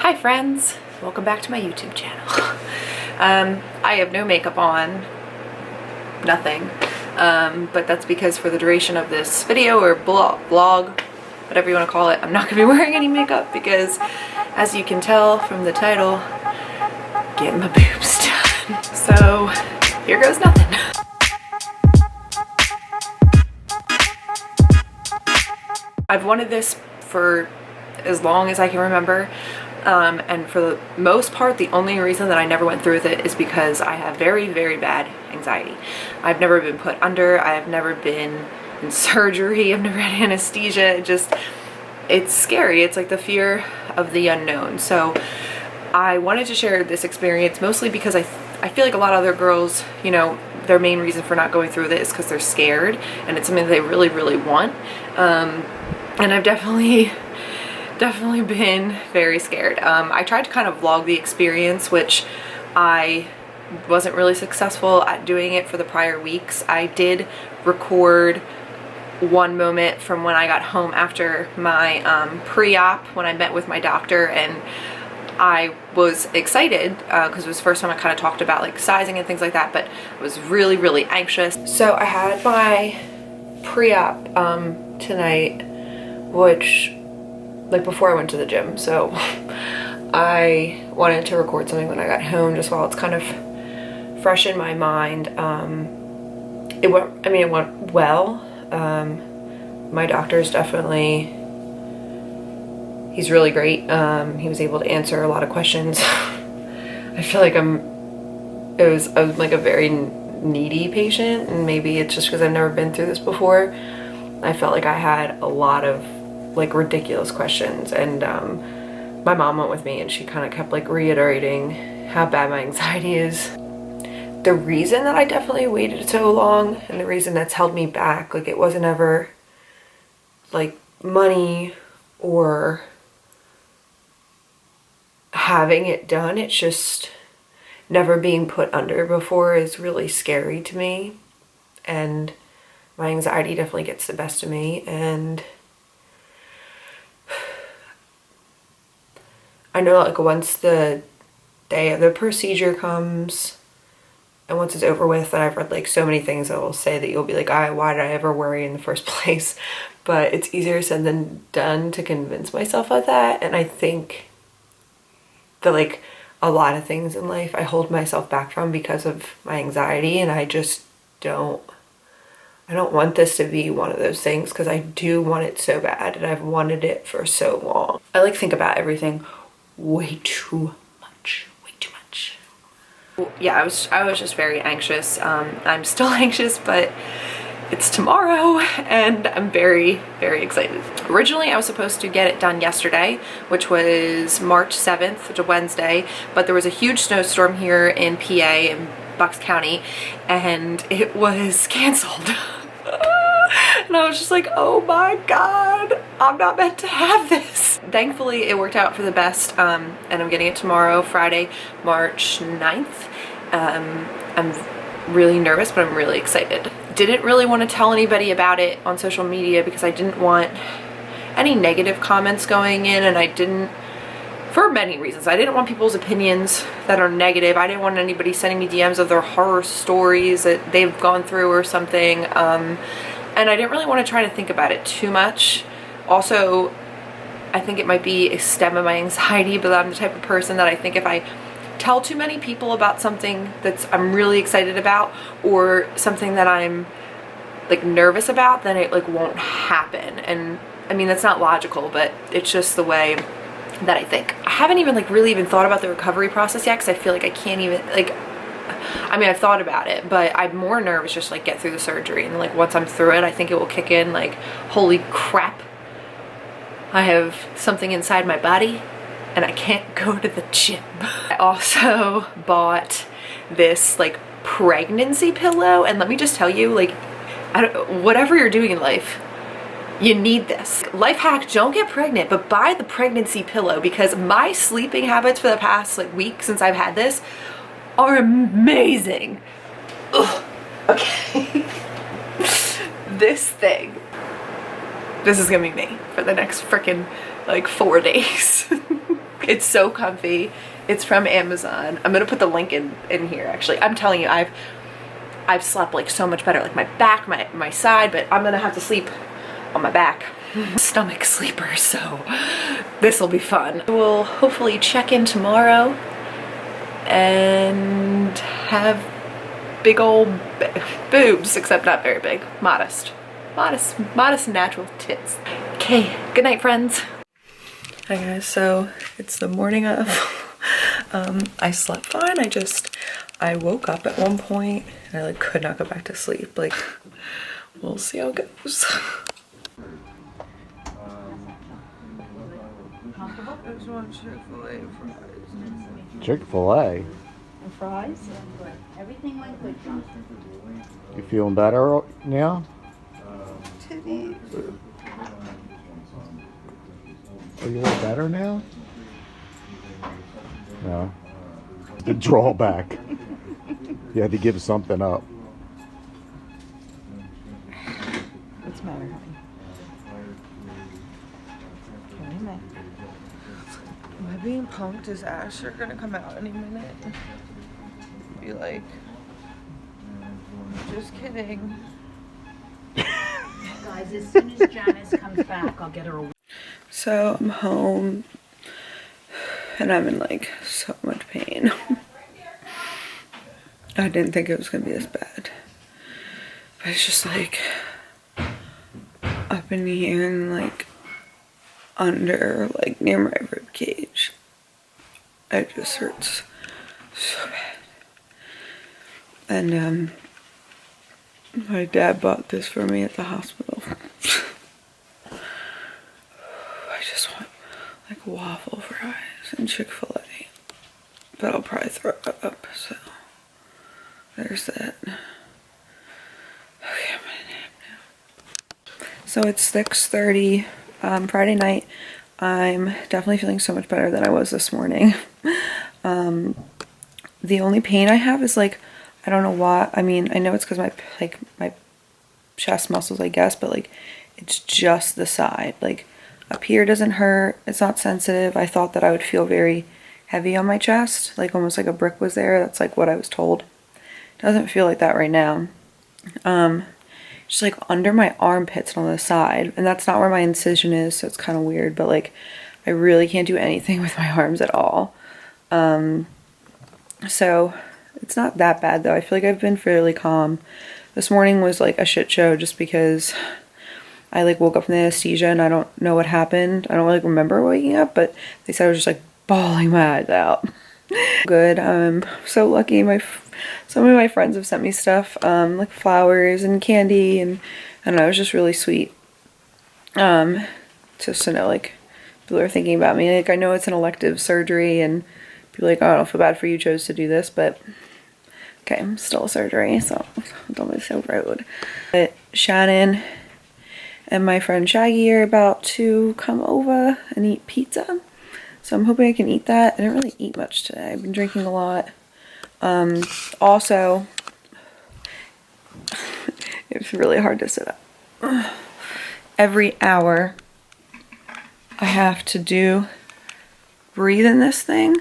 Hi friends, welcome back to my YouTube channel. I have no makeup on, nothing, but that's because for the duration of this video or vlog, whatever you want to call it, I'm not going to be wearing any makeup because, as you can tell from the title, getting my boobs done. So here goes nothing. I've wanted this for as long as I can remember. And for the most part, the only reason that I never went through with it is because I have very, very bad anxiety. I've never been put under, I have never been in surgery, I've never had anesthesia. It's scary. It's like the fear of the unknown. So I wanted to share this experience mostly because I feel like a lot of other girls, you know, their main reason for not going through this is because they're scared and it's something they really, really want. And I've definitely been very scared. I tried to kind of vlog the experience, which I wasn't really successful at doing it for the prior weeks. I did record one moment from when I got home after my pre-op, when I met with my doctor, and I was excited because it was the first time I kind of talked about like sizing and things like that, but I was really, really anxious. So I had my pre-op tonight, which like before I went to the gym, so I wanted to record something when I got home just while it's kind of fresh in my mind. It went well. My doctor's definitely, he's really great. He was able to answer a lot of questions. I feel like I'm like a very needy patient, and maybe it's just because I've never been through this before. I felt like I had a lot of like ridiculous questions, and my mom went with me and she kind of kept like reiterating how bad my anxiety is. The reason that I definitely waited so long and the reason that's held me back, like it wasn't ever like money or having it done, it's just never being put under before is really scary to me, and my anxiety definitely gets the best of me. And I know like once the day of the procedure comes and once it's over with, and I've read like so many things that will say that you'll be like, why did I ever worry in the first place? But it's easier said than done to convince myself of that. And I think that like a lot of things in life I hold myself back from because of my anxiety, and I just don't want this to be one of those things because I do want it so bad and I've wanted it for so long. I like think about everything way too much. Yeah, I was just very anxious. I'm still anxious, but it's tomorrow and I'm very, very excited. Originally, I was supposed to get it done yesterday, which was March 7th, which is a Wednesday, but there was a huge snowstorm here in PA, in Bucks County, and it was canceled. And I was just like, oh my God, I'm not meant to have this. Thankfully, it worked out for the best, and I'm getting it tomorrow, Friday, March 9th. I'm really nervous, but I'm really excited. Didn't really want to tell anybody about it on social media because I didn't want any negative comments going in, and I didn't, for many reasons. I didn't want people's opinions that are negative. I didn't want anybody sending me DMs of their horror stories that they've gone through or something. And I didn't really want to try to think about it too much. Also, I think it might be a stem of my anxiety, but I'm the type of person that I think if I tell too many people about something I'm really excited about or something that I'm like nervous about, then it like won't happen. And I mean, that's not logical, but it's just the way that I think. I haven't even like really even thought about the recovery process yet because I feel like I can't even like, I mean, I've thought about it, but I'm more nervous just like get through the surgery, and like once I'm through it, I think it will kick in like, holy crap, I have something inside my body and I can't go to the gym. I also bought this like pregnancy pillow, and let me just tell you, like, whatever you're doing in life, you need this. Life hack, don't get pregnant, but buy the pregnancy pillow, because my sleeping habits for the past like week since I've had this are amazing. Ugh. Okay. This is gonna be me for the next freaking like 4 days. It's so comfy. It's from Amazon. I'm gonna put the link in here actually. I'm telling you, I've slept like so much better, like my back, my side, but I'm gonna have to sleep on my back. Stomach sleeper, so this will be fun. We'll hopefully check in tomorrow and have big old boobs, except not very big, modest natural tits. Okay, good night friends. Hi guys, so it's the morning of. I slept fine. I woke up at one point and I like could not go back to sleep. Like, we'll see how it goes. I just want Chick-fil-A fries. Chick-fil-A? Fries? Everything went good, John. You feeling better now? Titties. Are you a little better now? No. The drawback. You had to give something up. What's the matter, honey? Am I being punked? Is Asher gonna come out any minute? Be like, just kidding. Guys, as soon as Janice comes back, I'll get her a... So I'm home and I'm in like so much pain. I didn't think it was gonna be this bad, but it's just like up in here and like under, like near my rib cage. It just hurts so bad. And my dad bought this for me at the hospital. I just want like waffle fries and Chick-fil-A, but I'll probably throw it up, so there's that. Okay, I'm gonna nap now. So it's 6:30 Friday night. I'm definitely feeling so much better than I was this morning. The only pain I have is like, I don't know why. I mean, I know it's because my chest muscles, I guess, but like it's just the side. Like up here doesn't hurt. It's not sensitive. I thought that I would feel very heavy on my chest, like almost like a brick was there. That's like what I was told. Doesn't feel like that right now. Just like under my armpits and on the side, and that's not where my incision is, so it's kind of weird, but like I really can't do anything with my arms at all. So it's not that bad though. I feel like I've been fairly calm. This morning was like a shit show just because I like woke up from the anesthesia and I don't know what happened. I don't like remember waking up, but they said I was just like bawling my eyes out. Good. I'm so lucky. So many of my friends have sent me stuff, like flowers and candy, and I don't know, it was just really sweet. Just to know like people are thinking about me. Like I know it's an elective surgery and people are like, oh, I don't feel bad for you chose to do this, but okay, I'm still a surgery, so don't be so rude. But Shannon and my friend Shaggy are about to come over and eat pizza. So I'm hoping I can eat that. I didn't really eat much today. I've been drinking a lot. Also, it's really hard to sit up. Every hour, I have to breathe in this thing.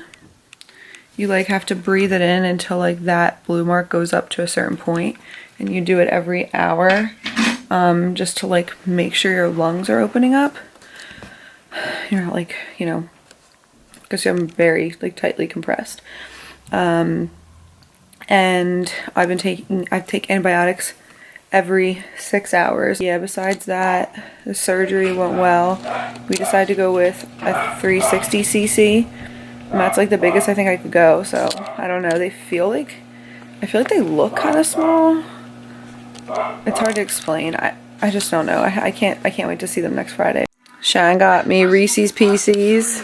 You like have to breathe it in until like that blue mark goes up to a certain point, and you do it every hour, just to like make sure your lungs are opening up. You're not like, you know, because I'm very like tightly compressed. And I take antibiotics every 6 hours. Yeah, besides that, the surgery went well. We decided to go with a 360 cc, and that's like the biggest I think I could go. So I don't know, I feel like they look kind of small. It's hard to explain. I just don't know. I can't wait to see them next Friday. Shan got me Reese's Pieces.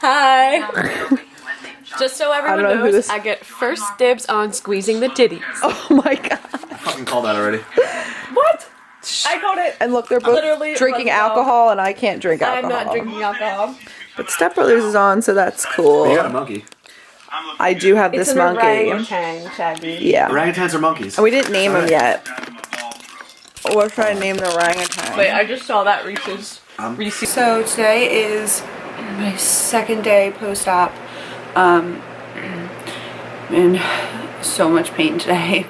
Hi. Just so everyone knows, I get first dibs on squeezing the titties. Oh my god. I fucking called that already. What? I called it. And look, they're both Literally drinking alcohol and I can't drink alcohol. I'm not drinking alcohol. But Step Brothers is on, so that's cool. You got a monkey. I do have this monkey. Orangutan, Shaggy. Yeah. Orangutans are monkeys. And we didn't name him yet. We're trying to name the orangutan. Wait, I just saw that Reese's. So today is my second day post-op. In so much pain today.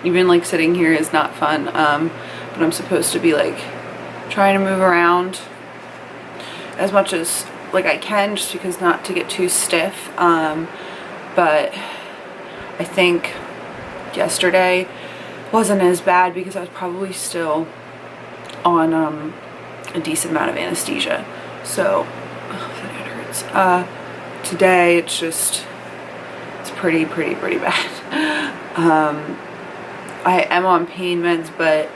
Even like sitting here is not fun. But I'm supposed to be like trying to move around as much as like I can, just because not to get too stiff. But I think yesterday wasn't as bad because I was probably still on a decent amount of anesthesia. So that hurts. Today it's just, it's pretty bad. I am on pain meds, but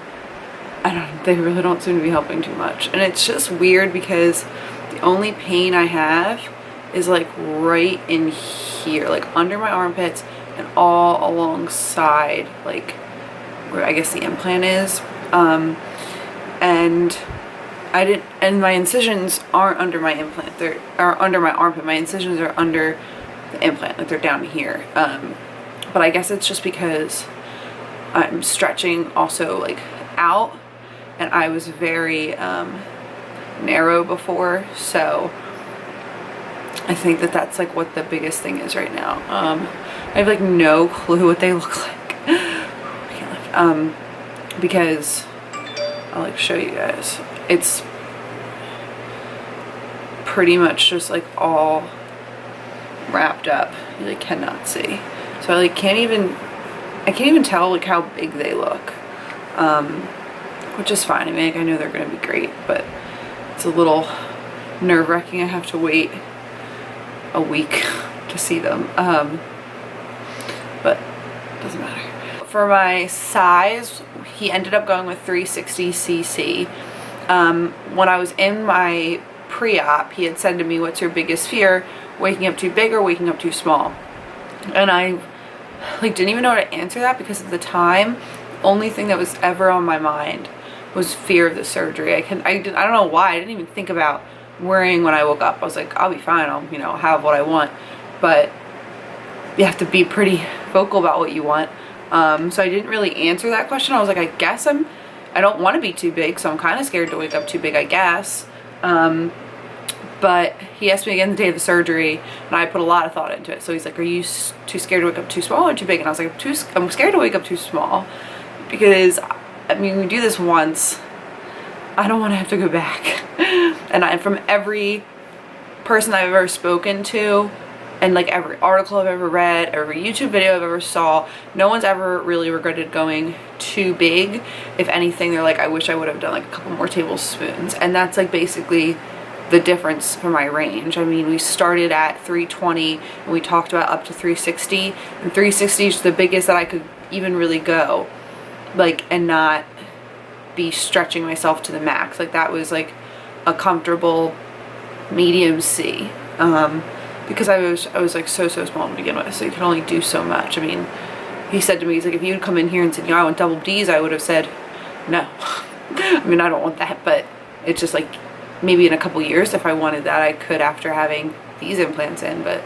they really don't seem to be helping too much. And it's just weird because the only pain I have is like right in here, like under my armpits and all alongside, like where I guess the implant is. And my incisions aren't under my implant. They are under my armpit. My incisions are under the implant, like they're down here. But I guess it's just because I'm stretching also like out, and I was very narrow before, so I think that that's like what the biggest thing is right now. I have like no clue what they look like. Because I'll like show you guys. It's pretty much just like all wrapped up. You like cannot see. So I like can't even tell like how big they look. Which is fine. I mean, like, I know they're gonna be great, but it's a little nerve-wracking. I have to wait a week to see them. But it doesn't matter. For my size, he ended up going with 360 cc. When I was in my pre-op, he had said to me, "What's your biggest fear? Waking up too big or waking up too small?" And I like didn't even know how to answer that, because at the time, the only thing that was ever on my mind was fear of the surgery. I don't know why. I didn't even think about worrying when I woke up. I was like, I'll be fine. I'll, you know, have what I want. But you have to be pretty vocal about what you want. So I didn't really answer that question. I was like, I guess I don't want to be too big, so I'm kind of scared to wake up too big, I guess. But he asked me again the day of the surgery, and I put a lot of thought into it. So he's like, are you too scared to wake up too small or too big? And I was like, I'm scared to wake up too small, because I mean, we do this once. I don't want to have to go back. And from every person I've ever spoken to, and like every article I've ever read, every YouTube video I've ever saw, no one's ever really regretted going too big. If anything, they're like, I wish I would have done like a couple more tablespoons. And that's like basically the difference for my range. I mean, we started at 320 and we talked about up to 360, and 360 is the biggest that I could even really go, like, and not be stretching myself to the max. Like, that was like a comfortable medium C. Because I was like so small to begin with, so you can only do so much. I mean, he said to me, he's like, if you'd come in here and said, you know, I want double D's, I would have said no. I mean, I don't want that, but it's just like, maybe in a couple years, if I wanted that, I could after having these implants in, but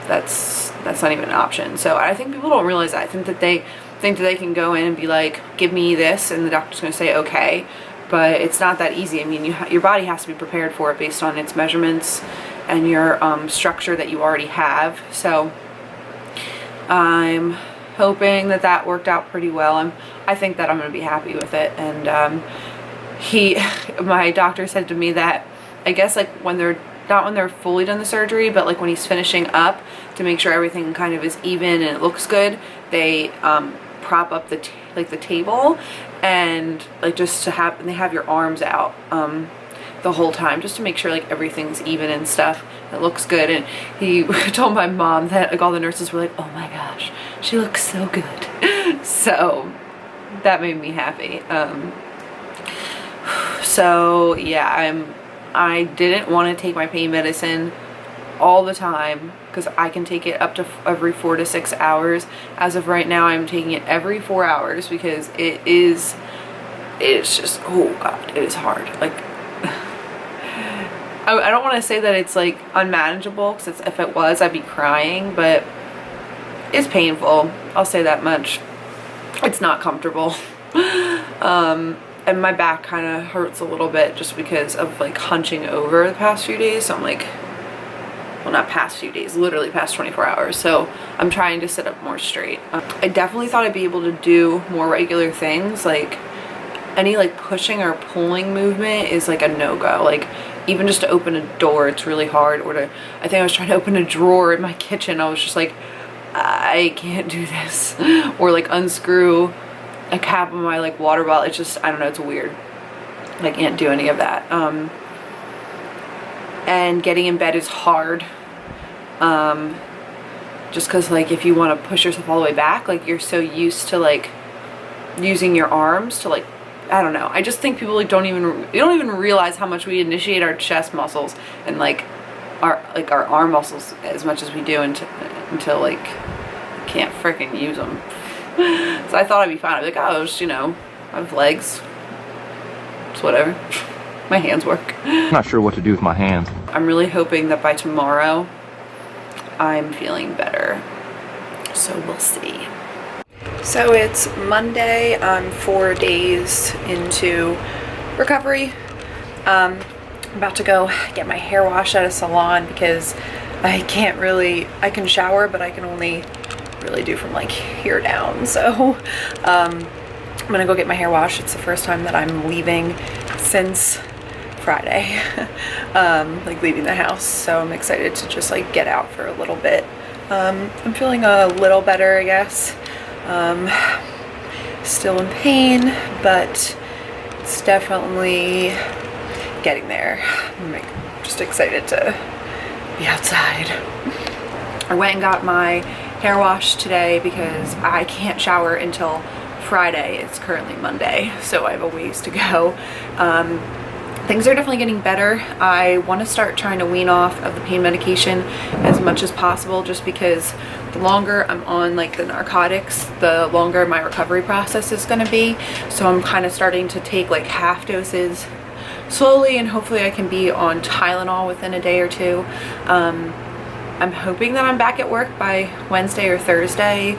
that's not even an option. So I think people don't realize that. I think that they think that they can go in and be like, give me this, and the doctor's going to say okay, but it's not that easy. I mean, your body has to be prepared for it based on its measurements and your structure that you already have. So I'm hoping that that worked out pretty well. I think that I'm going to be happy with it. And my doctor said to me that I guess like not when they're fully done the surgery, but like when he's finishing up, to make sure everything kind of is even and it looks good, they prop up the table, and like just to have, and they have your arms out the whole time, just to make sure like everything's even and stuff. It looks good. And he told my mom that like all the nurses were like, oh my gosh, she looks so good. So that made me happy. So yeah, I didn't want to take my pain medicine all the time, because I can take it up to every 4 to 6 hours. As of right now, I'm taking it every 4 hours, because it's just, oh god, it is hard. Like, I don't want to say that it's like unmanageable, because if it was, I'd be crying, but it's painful. I'll say that much. It's not comfortable. and my back kind of hurts a little bit just because of like hunching over the past few days. So I'm like, well, not past few days, literally past 24 hours. So I'm trying to sit up more straight. I definitely thought I'd be able to do more regular things. Like any like pushing or pulling movement is like a no-go. Like even just to open a door, it's really hard. Or to, I think I was trying to open a drawer in my kitchen. I was just like, I can't do this. Or like unscrew a cap on my like water bottle. It's just, I don't know, it's weird. I can't do any of that. And getting in bed is hard. Just because like if you want to push yourself all the way back, like you're so used to like using your arms to like, I don't know. I just think people like don't even realize how much we initiate our chest muscles and like our arm muscles as much as we do until like can't freaking use them. So I thought I'd be fine. I'd be like, oh, just, you know, I have legs. It's whatever. My hands work. I'm not sure what to do with my hands. I'm really hoping that by tomorrow I'm feeling better. So we'll see. So it's Monday. I'm 4 days into recovery. I'm about to go get my hair washed at a salon because I can shower, but I can only really do from like here down. So I'm gonna go get my hair washed. It's the first time that I'm leaving since Friday, like leaving the house. So I'm excited to just like get out for a little bit. I'm feeling a little better, I guess. Still in pain, but it's definitely getting there. I'm like, just excited to be outside. I went and got my hair wash today because I can't shower until Friday. It's currently Monday, so I have a ways to go. Things are definitely getting better. I want to start trying to wean off of the pain medication as much as possible, just because the longer I'm on like the narcotics, the longer my recovery process is going to be. So I'm kind of starting to take like half doses slowly, and hopefully I can be on Tylenol within a day or two. I'm hoping that I'm back at work by Wednesday or Thursday.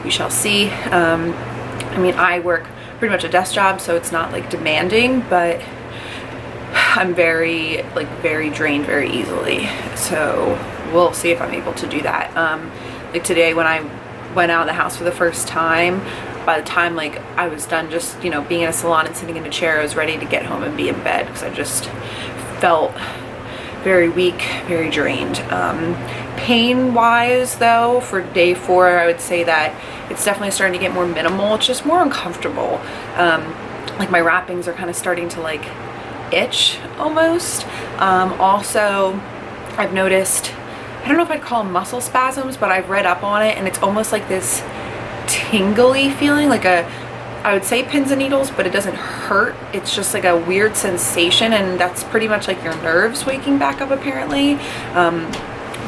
We shall see. I mean, I work pretty much a desk job, so it's not like demanding, but I'm very drained very easily. So we'll see if I'm able to do that. Like today when I went out of the house for the first time, by the time like I was done just, you know, being in a salon and sitting in a chair, I was ready to get home and be in bed because I just felt very weak, very drained. Pain wise though, for day 4, I would say that it's definitely starting to get more minimal. It's just more uncomfortable. Like my wrappings are kind of starting to like itch almost. Also, I've noticed, I don't know if I'd call them muscle spasms, but I've read up on it, and it's almost like this tingly feeling, like I would say pins and needles, but it doesn't hurt. It's just like a weird sensation, and that's pretty much like your nerves waking back up apparently.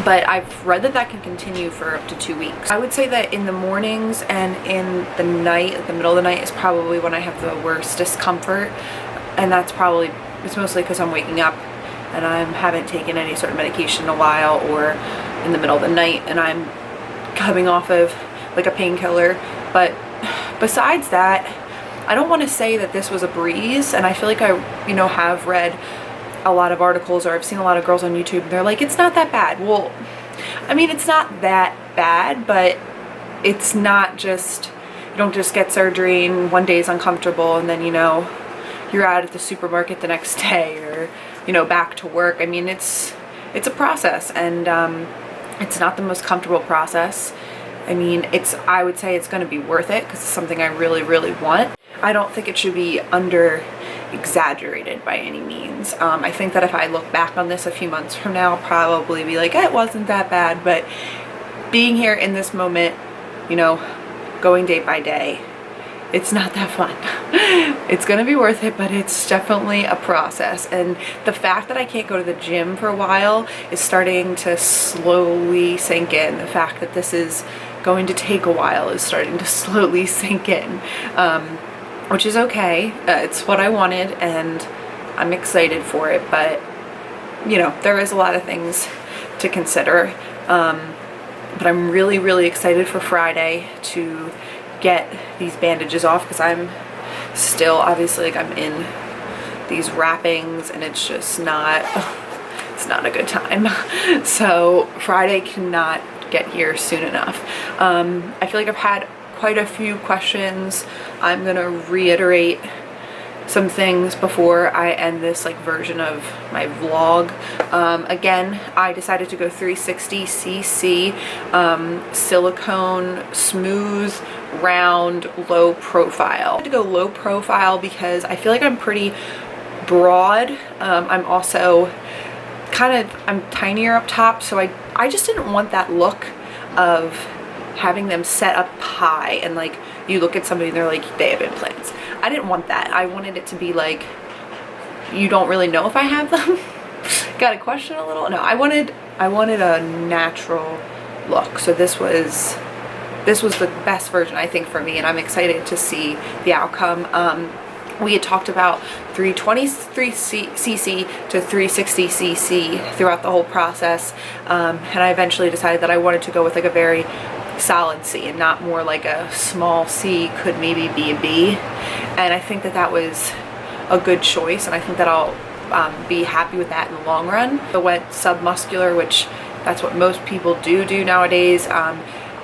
But I've read that that can continue for up to 2 weeks. I would say that in the mornings and in the night, the middle of the night is probably when I have the worst discomfort, and that's probably, it's mostly because I'm waking up and I haven't taken any sort of medication in a while, or in the middle of the night and I'm coming off of like a painkiller. But besides that, I don't want to say that this was a breeze, and I feel like I, you know, have read a lot of articles, or I've seen a lot of girls on YouTube, they're like, it's not that bad. Well, I mean, it's not that bad, but it's not just, you don't just get surgery and one day is uncomfortable and then, you know, you're out at the supermarket the next day, or, you know, back to work. I mean, it's a process, and it's not the most comfortable process. I mean, I would say it's going to be worth it because it's something I really, really want. I don't think it should be exaggerated by any means. I think that if I look back on this a few months from now, I'll probably be like, it wasn't that bad. But being here in this moment, you know, going day by day, it's not that fun. It's gonna be worth it, but it's definitely a process. And the fact that I can't go to the gym for a while is starting to slowly sink in. The fact that this is going to take a while is starting to slowly sink in, which is okay. It's what I wanted, and I'm excited for it, but you know, there is a lot of things to consider. But I'm really, really excited for Friday to get these bandages off, because I'm still, obviously, like I'm in these wrappings and it's just not, it's not a good time. So Friday cannot get here soon enough. I feel like I've had quite a few questions. I'm gonna reiterate some things before I end this like version of my vlog. Again, I decided to go 360cc silicone, smooth, round, low profile. I had to go low profile because I feel like I'm pretty broad. I'm also I'm tinier up top, so I just didn't want that look of having them set up high and like you look at somebody and they're like, they have implants. I didn't want that. I wanted it to be like, you don't really know if I have them. Got a question a little? No, I wanted a natural look. So this was the best version, I think, for me, and I'm excited to see the outcome. We had talked about 323cc to 360cc throughout the whole process, and I eventually decided that I wanted to go with like a very solid C and not more like a small C, could maybe be a B, and I think that that was a good choice, and I think that I'll be happy with that in the long run. I went submuscular, which that's what most people do nowadays.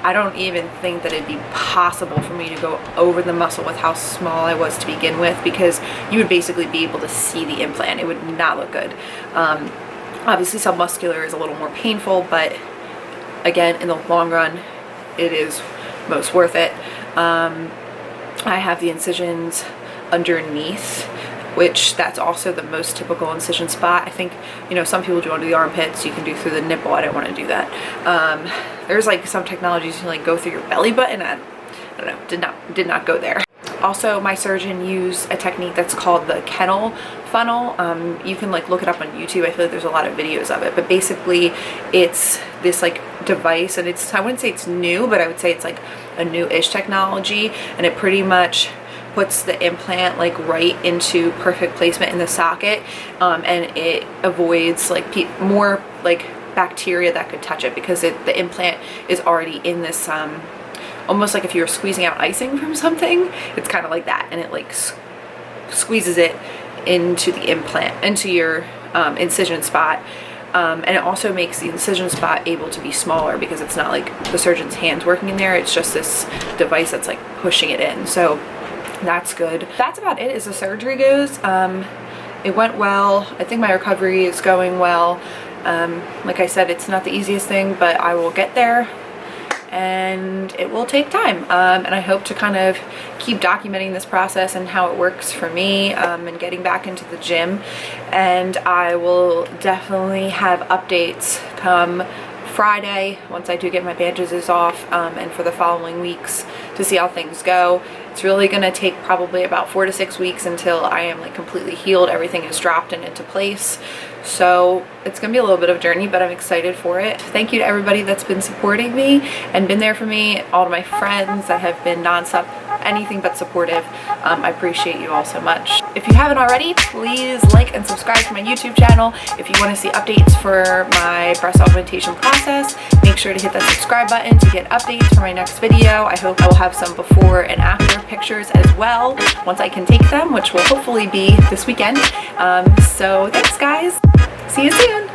I don't even think that it'd be possible for me to go over the muscle with how small I was to begin with, because you would basically be able to see the implant. It would not look good. Obviously submuscular is a little more painful, but again, in the long run, it is most worth it. I have the incisions underneath, which that's also the most typical incision spot. I think, you know, some people do under the armpits, you can do through the nipple. I don't want to do that. There's like some technologies you can like go through your belly button. I don't know, did not go there. Also, my surgeon used a technique that's called the KELLER funnel. You can like look it up on YouTube. I feel like there's a lot of videos of it, but basically it's this like device, and I wouldn't say it's new, but I would say it's like a new-ish technology, and it pretty much puts the implant like right into perfect placement in the socket, and it avoids like more like bacteria that could touch it, because the implant is already in this almost like if you were squeezing out icing from something. It's kind of like that, and it like squeezes it into the implant, into your incision spot, and it also makes the incision spot able to be smaller, because it's not like the surgeon's hands working in there, it's just this device that's like pushing it in. So that's good. That's about it as the surgery goes. It went well. I think my recovery is going well. Like I said, it's not the easiest thing, but I will get there, and it will take time. And I hope to kind of keep documenting this process and how it works for me, and getting back into the gym. And I will definitely have updates come Friday once I do get my bandages off, and for the following weeks to see how things go. It's really gonna take probably about 4 to 6 weeks until I am like completely healed, everything is dropped and into place. So it's gonna be a little bit of a journey, but I'm excited for it. Thank you to everybody that's been supporting me and been there for me, all of my friends that have been nonstop, anything but supportive. I appreciate you all so much. If you haven't already, please like and subscribe to my YouTube channel. If you want to see updates for my breast augmentation process, make sure to hit that subscribe button to get updates for my next video. I hope I will have some before and after pictures as well once I can take them, which will hopefully be this weekend. So thanks guys, see you soon.